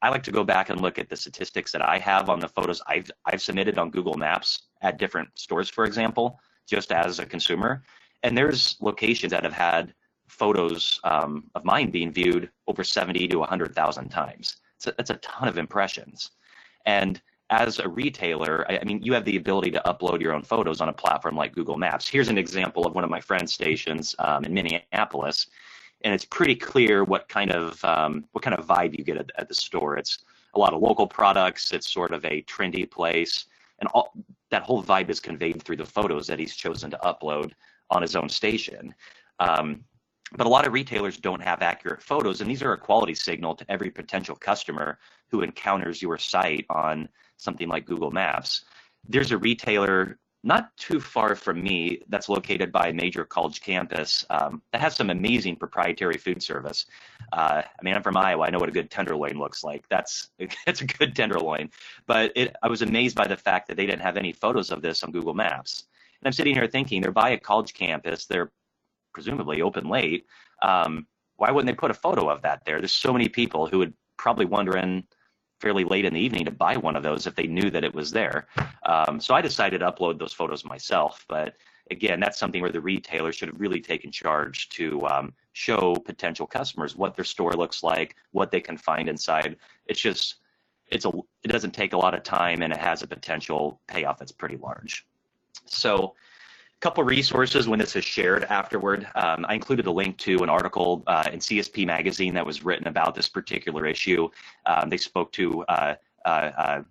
like to go back and look at the statistics that I have on the photos I've submitted on Google Maps at different stores, for example, just as a consumer. And there's locations that have had photos of mine being viewed over 70 to 100,000 times. That's a ton of impressions. And as a retailer, you have the ability to upload your own photos on a platform like Google Maps. Here's an example of one of my friend's stations in Minneapolis, and it's pretty clear what kind of vibe you get at the store. It's a lot of local products. It's sort of a trendy place, and that whole vibe is conveyed through the photos that he's chosen to upload on his own station. But a lot of retailers don't have accurate photos, and these are a quality signal to every potential customer who encounters your site on something like Google Maps. There's a retailer not too far from me that's located by a major college campus that has some amazing proprietary food service. I'm from Iowa. I know what a good tenderloin looks like. It's a good tenderloin. But I was amazed by the fact that they didn't have any photos of this on Google Maps. And I'm sitting here thinking, they're by a college campus. They're presumably open late. Why wouldn't they put a photo of that there? There's so many people who would probably wander in fairly late in the evening to buy one of those if they knew that it was there. So I decided to upload those photos myself. But again, that's something where the retailer should have really taken charge to show potential customers what their store looks like, what they can find inside. It doesn't take a lot of time, and it has a potential payoff that's pretty large. So couple resources when this is shared afterward. I included a link to an article in CSP Magazine that was written about this particular issue. They spoke to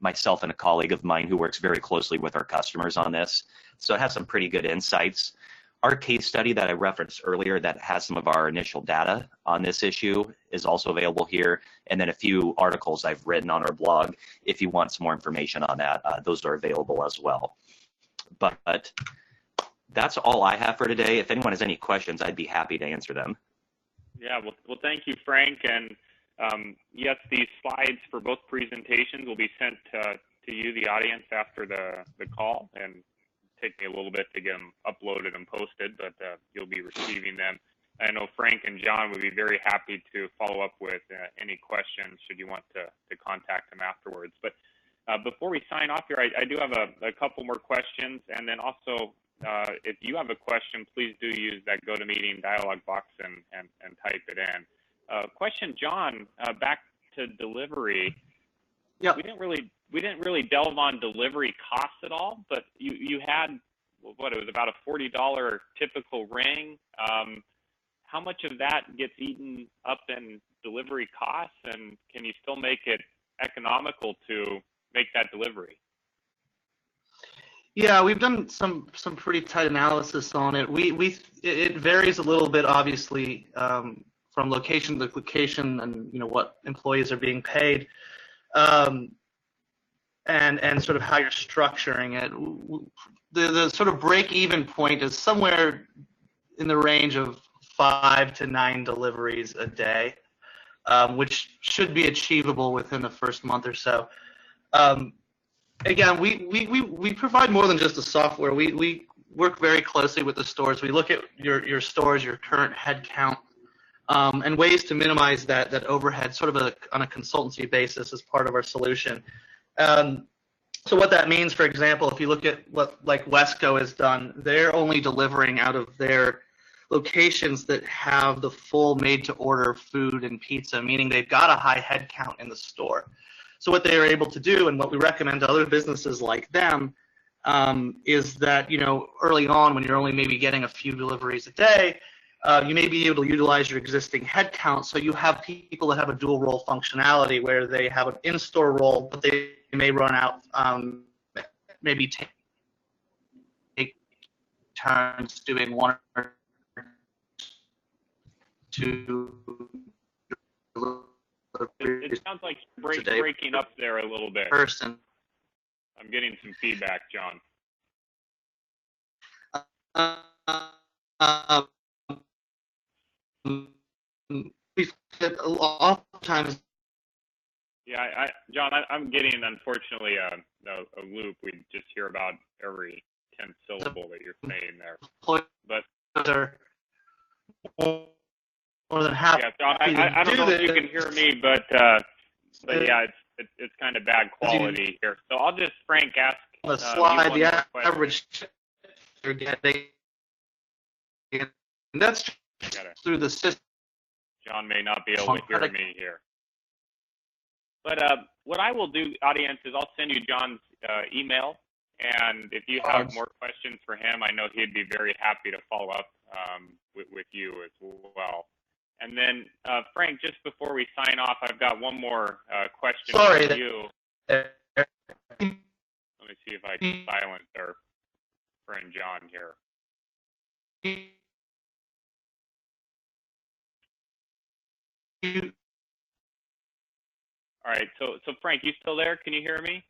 myself and a colleague of mine who works very closely with our customers on this. So it has some pretty good insights. Our case study that I referenced earlier that has some of our initial data on this issue is also available here. And then a few articles I've written on our blog. If you want some more information on that, those are available as well. But that's all I have for today. If anyone has any questions, I'd be happy to answer them. Yeah, well, thank you, Frank. And yes, these slides for both presentations will be sent to you, the audience, after the call, and take me a little bit to get them uploaded and posted, but you'll be receiving them. I know Frank and John would be very happy to follow up with any questions should you want to contact them afterwards. But before we sign off here, I do have a couple more questions, and then also if you have a question, please do use that GoToMeeting dialog box and type it in. Question, John, back to delivery. Yeah. We didn't really delve on delivery costs at all, but you had what, it was about a $40 typical ring. How much of that gets eaten up in delivery costs, and can you still make it economical to make that delivery? Yeah, we've done some pretty tight analysis on it. It varies a little bit, obviously, from location to location, and what employees are being paid, and sort of how you're structuring it. The sort of break-even point is somewhere in the range of 5 to 9 deliveries a day, which should be achievable within the first month or so. Again, we provide more than just the software. We work very closely with the stores. We look at your stores, your current head count, and ways to minimize that overhead, sort of on a consultancy basis, as part of our solution. So what that means, for example, if you look at what like Wesco has done, they're only delivering out of their locations that have the full made-to-order food and pizza, meaning they've got a high head count in the store. So what they are able to do, and what we recommend to other businesses like them, is that early on, when you're only maybe getting a few deliveries a day, you may be able to utilize your existing head count. So you have people that have a dual role functionality, where they have an in-store role, but they may run out, maybe take turns doing one or two. It sounds like you're breaking up there a little bit. Person. I'm getting some feedback, John. Oftentimes. Yeah, John, I'm getting, unfortunately, a loop. We just hear about every 10th syllable that you're saying there. But are more than happy. Yeah, John, I don't know if you can hear me, but yeah, it's kind of bad quality here. So I'll just, Frank, ask on the slide the average you're getting, and that's through the system. John may not be able to hear me here. But what I will do, audience, is I'll send you John's email, and if you have more questions for him, I know he'd be very happy to follow up with you as well. And then, Frank, just before we sign off, I've got one more question for you. Let me see if I can silence our friend John here. All right, so Frank, you still there? Can you hear me?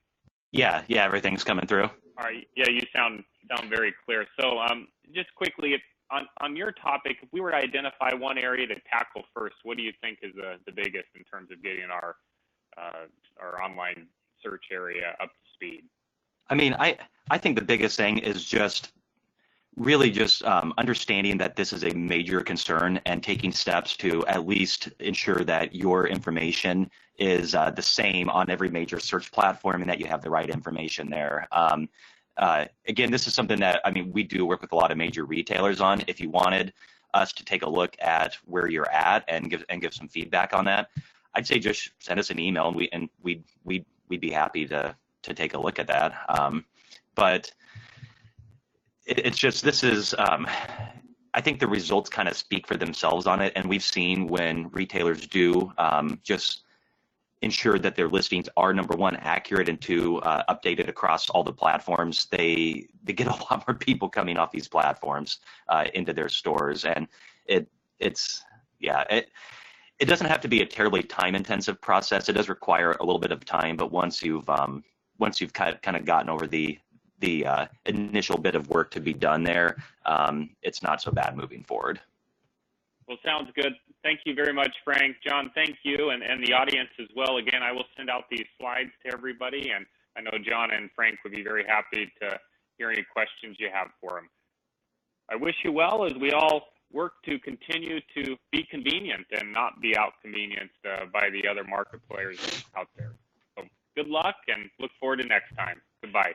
Yeah, everything's coming through. All right, yeah, you sound very clear. So just quickly, on your topic, if we were to identify one area to tackle first, what do you think is the biggest in terms of getting our online search area up to speed? I mean, I think the biggest thing is just really just understanding that this is a major concern and taking steps to at least ensure that your information is the same on every major search platform and that you have the right information there. Again, this is something that, I mean, we do work with a lot of major retailers on. If you wanted us to take a look at where you're at and give some feedback on that, I'd say just send us an email and we'd be happy to take a look at that. But it's just, this is, I think the results kind of speak for themselves on it. And we've seen when retailers do just ensure that their listings are, number one, accurate, and two, updated across all the platforms, they get a lot more people coming off these platforms into their stores. And it doesn't have to be a terribly time-intensive process. It does require a little bit of time, but once you've kind of gotten over the the initial bit of work to be done there, it's not so bad moving forward. Well, sounds good. Thank you very much, Frank. John, thank you, and the audience as well. Again, I will send out these slides to everybody, and I know John and Frank would be very happy to hear any questions you have for them. I wish you well as we all work to continue to be convenient and not be out-convenienced by the other market players out there. So good luck, and look forward to next time. Goodbye.